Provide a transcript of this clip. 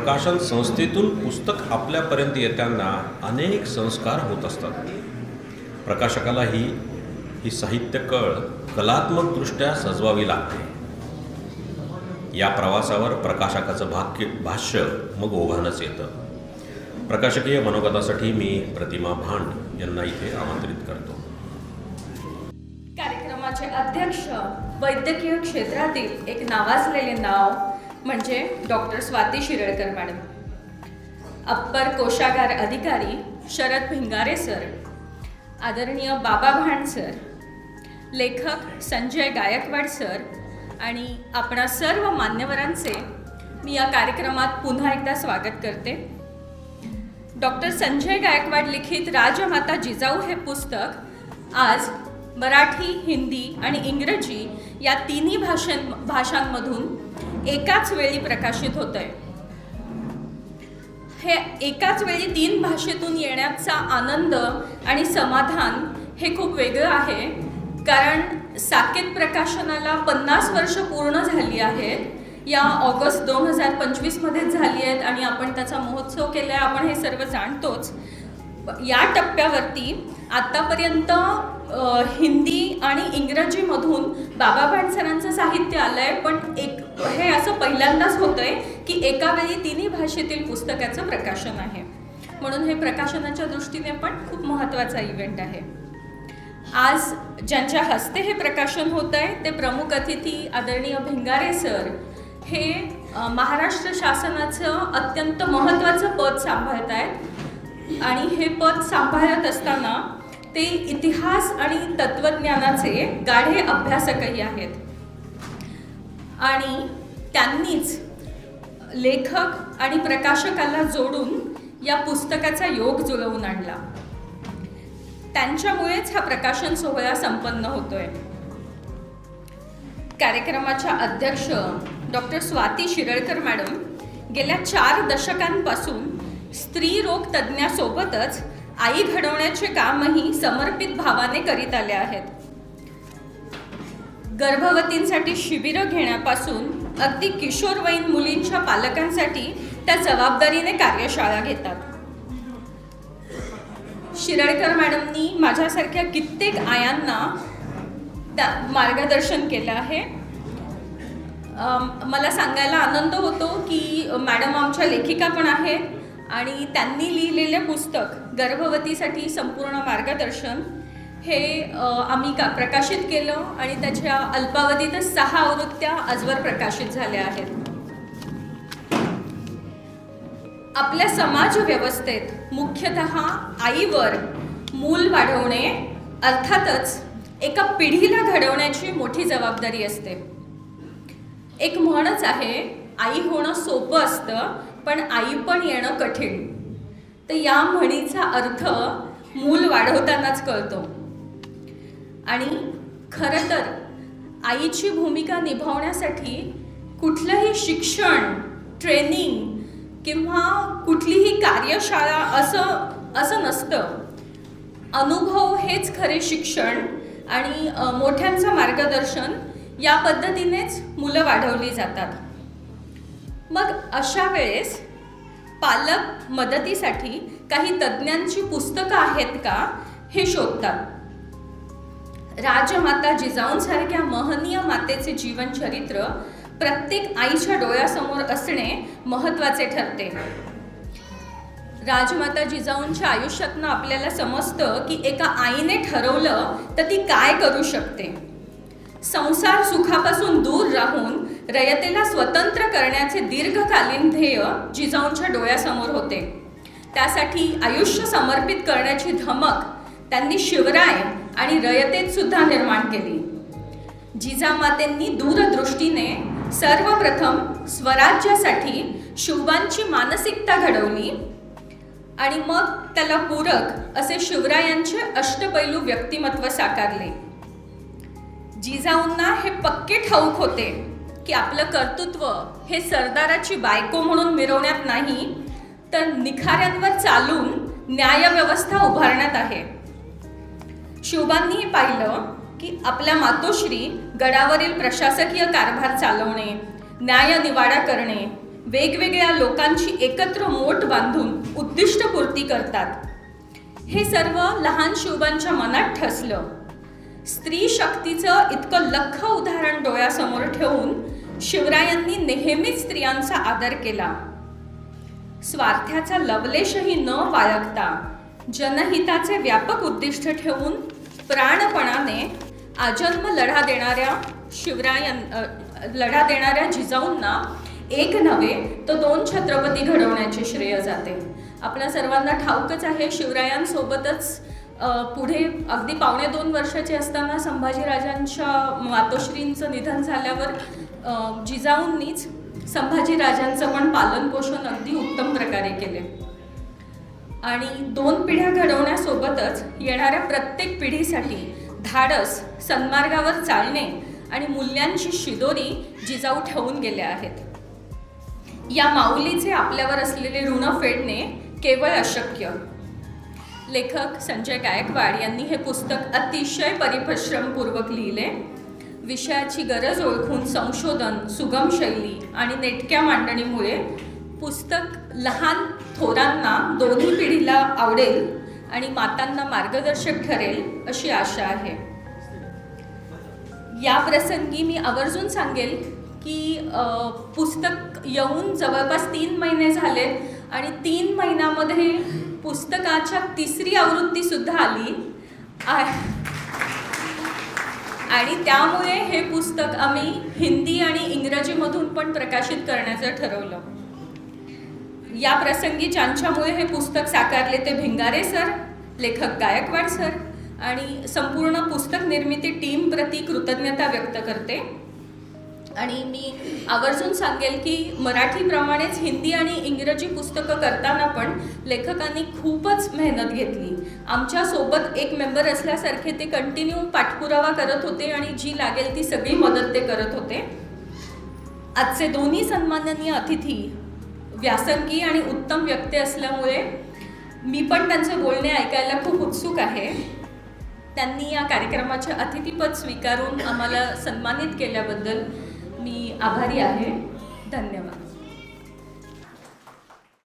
प्रकाशन संस्थेतून पुस्तक आपल्यापर्यंत येताना अनेक संस्कार होत असतात। प्रकाशकाला ही साहित्य कळ कलात्मकदृष्ट्या सजवावी लागते। या प्रवासावर प्रकाशकाचं भाष्य मग ओघानच येतं। प्रकाशकीय मनोगतासाठी मी प्रतिमा भांड यांना इथे आमंत्रित करतो। कार्यक्रमाचे अध्यक्ष वैद्यकीय क्षेत्रातील एक नावाजलेले नाव म्हणजे डॉक्टर स्वाती शिरळकर मॅडम, अप्पर कोशागार अधिकारी शरद भिंगारे सर, आदरणीय बाबा भांड सर, लेखक संजय गायकवाड सर आणि आपणा सर्व मान्यवरांचे मी या कार्यक्रमात पुन्हा एकदा स्वागत करते। डॉक्टर संजय गायकवाड लिखित राजमाता जिजाऊ हे पुस्तक आज मराठी, हिंदी आणि इंग्रजी या तिन्ही भाषांमधून एकाच वेळी प्रकाशित होत आहे। हे एकाच वेळी 3 भाषेतून येण्याचा आनंद आणि समाधान हे खूप वेगळं आहे, कारण साकेत प्रकाशनाला 50 वर्ष पूर्ण झाली आहेत। या ऑगस्ट 2025 मध्ये झाली आहेत आणि आपण त्याचा महोत्सव केला आहे, आपण हे सर्व जाणतोच। या टप्प्यावरती आतापर्यंत हिंदी आणि इंग्रजीमधून बाबा भांड सरांचं साहित्य आलं आहे, पण हे असं पहिल्यांदाच होतं आहे की एका वेळी तिन्ही भाषेतील पुस्तकाचं प्रकाशन आहे, म्हणून हे प्रकाशनाच्या दृष्टीने पण खूप महत्त्वाचा इव्हेंट आहे। आज ज्यांच्या हस्ते हे प्रकाशन होत आहे ते प्रमुख अतिथी आदरणीय भिंगारे सर हे महाराष्ट्र शासनाचं अत्यंत महत्त्वाचं पद सांभाळत आहेत आणि हे पद सांभाळत असताना ते इतिहास आणि तत्त्वज्ञानाचे गाढे अभ्यासकही आहेत आणि त्यांनीच लेखक आणि प्रकाशकाला जोडून या पुस्तकाचा योग जुळवून आणला। त्यांच्यामुळेच हा प्रकाशन सोहळा संपन्न होतोय। कार्यक्रमाच्या अध्यक्ष डॉक्टर स्वाती शिरळकर मॅडम गेल्या 4 दशकांपासून स्त्री रोग तज्ज्ञासोबतच आई घडवण्याचे कामही समर्पित भावाने करीत आले आहेत। गर्भवतींसाठी शिबिरं घेण्यापासून अगदी किशोरवयीन मुलींच्या पालकांसाठी त्या जबाबदारीने कार्यशाळा घेतात। शिरळकर मॅडमनी माझ्यासारख्या कित्येक आयांना मार्गदर्शन केलं आहे। मला सांगायला आनंद होतो की मॅडम आमच्या लेखिका पण आहेत आणि त्यांनी लिहिलेले पुस्तक गर्भवतीसाठी संपूर्ण मार्गदर्शन हे आम्ही प्रकाशित केलं आणि त्याच्या अल्पावधीतच 6 आवृत्त्या आजवर प्रकाशित झाल्या आहेत। आपल्या समाज व्यवस्थेत मुख्यतः आईवर मूल वाढवणे अर्थातच एका पिढीला घडवण्याची मोठी जबाबदारी असते। एक म्हणच आहे, आई होणं सोपं असतं पण आई पण येणं कठीण। तर या म्हणीचा अर्थ मूल वाढवतानाच कळतो आणि खरं तर आईची भूमिका निभावण्यासाठी कुठलंही शिक्षण, ट्रेनिंग किंवा कुठलीही कार्यशाळा असं नसतं। अनुभव हेच खरे शिक्षण आणि मोठ्यांचं मार्गदर्शन या पद्धतीनेच मुलं वाढवली जातात। मग अशा वेळेस पालक मदतीसाठी काही तज्ज्ञांची पुस्तकं आहेत का हे शोधतात। राजमाता जिजाऊंसारख्या महनीय मातेचे जीवनचरित्र प्रत्येक आईच्या डोळ्यासमोर असणे महत्त्वाचे ठरते। राजमाता जिजाऊंच्या आयुष्यातनं आपल्याला समजतं की एका आईने ठरवलं तर ती काय करू शकते। संसार सुखापासून दूर राहून रयतेला स्वतंत्र करण्याचे दीर्घकालीन ध्येय जिजाऊंच्या डोळ्यासमोर होते। त्यासाठी आयुष्य समर्पित करण्याची धमक त्यांनी शिवराय आणि रयतेत सुद्धा निर्माण केली। जिजामातेंनी दूरदृष्टीने सर्वप्रथम स्वराज्यासाठी शिवबांची मानसिकता घडवली आणि मग त्याला पूरक असे शिवरायांचे अष्टपैलू व्यक्तिमत्व साकारले। जिजाऊंना हे पक्के ठाऊक होते की आपलं कर्तृत्व हे सरदाराची बायको म्हणून मिरवण्यात नाही, तर निखाऱ्यांवर चालून न्यायव्यवस्था उभारण्यात आहे। शिवबांनीही पाहिलं की आपल्या मातोश्री गडावरील प्रशासकीय कारभार चालवणे, न्याय निवाडा करणे वेगवेगळ्या लोकांची एकत्र मोट बांधून उद्दिष्टपूर्ती करतात. हे सर्व लहान शिवबांच्या मनात ठसलं. स्त्री शक्तीचं इतकं लख्ख उदाहरण डोळ्यासमोर ठेवून शिवरायांनी नेहमीच स्त्रियांचा आदर केला. स्वार्थाचा लवलेशही न बाळगता जनहिताचे व्यापक उद्दिष्ट ठेवून प्राणपणाने आजन्म लढा देणाऱ्या जिजाऊंना एक नव्हे तर 2 छत्रपती घडवण्याचे श्रेय जाते. आपल्या सर्वांना ठाऊकच आहे, शिवरायांसोबतच पुढे अगदी 2.25 वर्षाचे असताना संभाजीराजांच्या मातोश्रींचं निधन झाल्यावर जिजाऊंनीच संभाजीराजांचं पण पालनपोषण अगदी उत्तम प्रकारे केले. आणि 2 पिढ्या घडवण्यासोबतच येणाऱ्या प्रत्येक पिढीसाठी धाडस, सन्मार्गावर चालणे आणि मूल्यांची शिदोरी जिजाऊ ठेवून गेल्या आहेत. या माऊलीचे आपल्यावर असलेले ऋण फेडणे केवळ अशक्य. लेखक संजय गायकवाड यांनी हे पुस्तक अतिशय परिश्रमपूर्वक लिहिले. विषयाची गरज ओळखून संशोधन, सुगम शैली आणि नेटक्या मांडणीमुळे पुस्तक लहान थोरांना दोन्ही पिढीला आवडेल आणि मातांना मार्गदर्शक ठरेल अशी आशा आहे. या प्रसंगी मी आवर्जून सांगेल की पुस्तक येऊन जवळपास 3 महिने झाले आणि 3 महिन्यामध्ये पुस्तकाच्या 3री आवृत्तीसुद्धा आली आणि त्यामुळे हे पुस्तक आम्ही हिंदी आणि इंग्रजीमधून पण प्रकाशित करण्याचं ठरवलं. या प्रसंगी ज्यांच्यामुळे हे पुस्तक साकारले ते भिंगारे सर, लेखक गायकवाड सर आणि संपूर्ण पुस्तक निर्मिती टीम प्रति कृतज्ञता व्यक्त करते. आणि मी आवर्जून सांगेल की मराठीप्रमाणेच हिंदी आणि इंग्रजी पुस्तकं करताना पण लेखकांनी खूपच मेहनत घेतली. आमच्यासोबत एक मेंबर असल्यासारखे ते कंटिन्यू पाठपुरावा करत होते आणि जी लागेल ती सगळी मदत ते करत होते. आजचे दोन्ही सन्माननीय अतिथी व्यासंगी आणि उत्तम व्यक्ती असल्यामुळे मी पण त्यांचे बोलणे ऐकायला खूप उत्सुक आहे. त्यांनी या कार्यक्रमाचे अतिथीपद स्वीकारून आम्हाला सन्मानित केल्याबद्दल मी आभारी आहे. धन्यवाद.